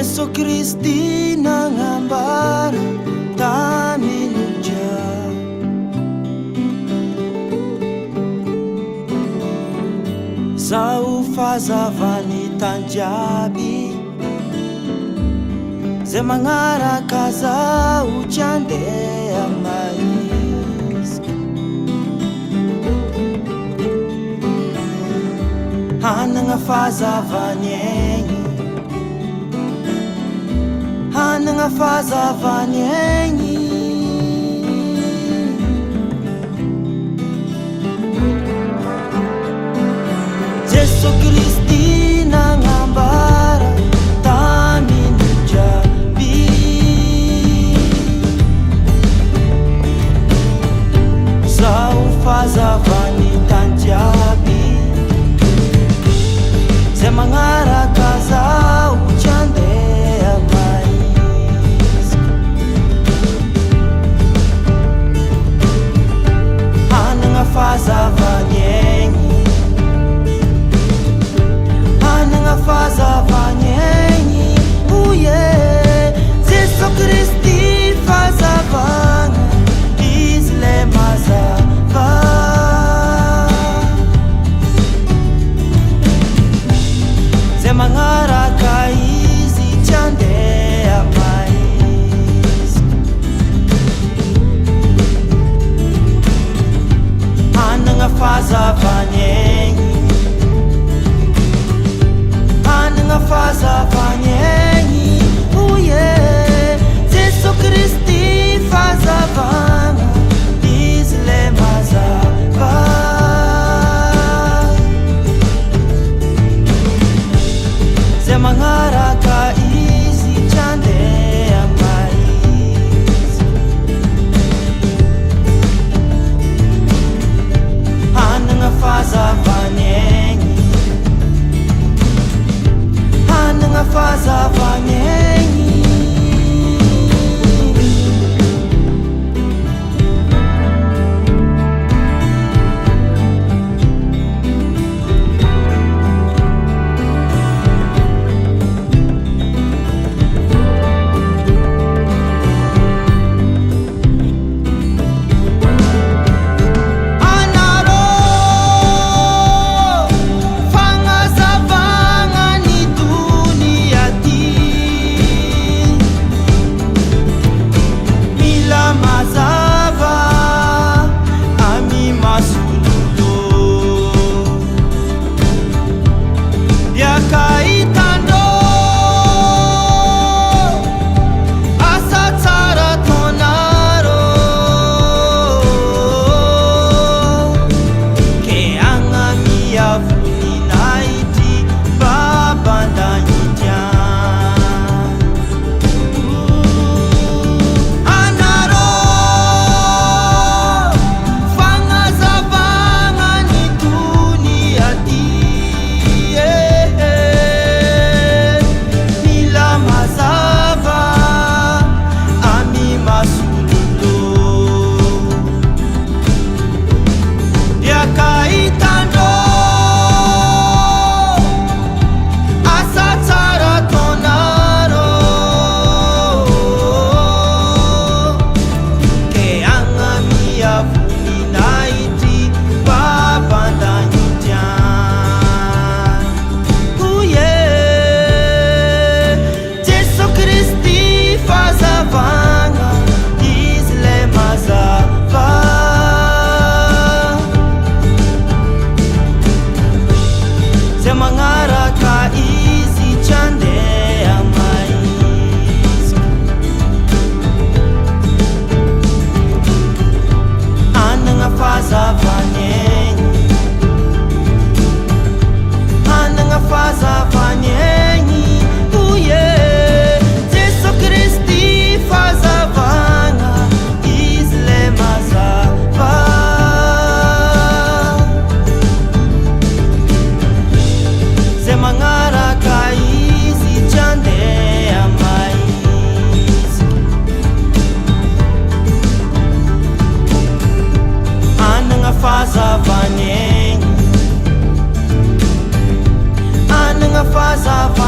Jesu Kristi nangambara taminuja, zao fazavany tanjaby, ze magnaraka zao tsy andeha maizy. Hanagna fazavany egny, hanagna fazavany egny. Jesu Kristi nangambara taminujaby, zao fazavany tanjaby, ze magnaraka zao tsy andeha maizy. Hanagna fazavany egny, hanagna fazavany egny. Oye, Jesu Kristi fazavagna, izy le mazava. Ze magnaraka izy tsy andeha maizy. Hanagna fazavany egny, hanagna fazavany egny. Oye, Jesu Kristi fazavagna, izy le mazava. Ze magnaraka izy tsy andeha maizy. Hanagna fazavany egny, hanagna fazavany egny. fazavany egny, anagna fazavany.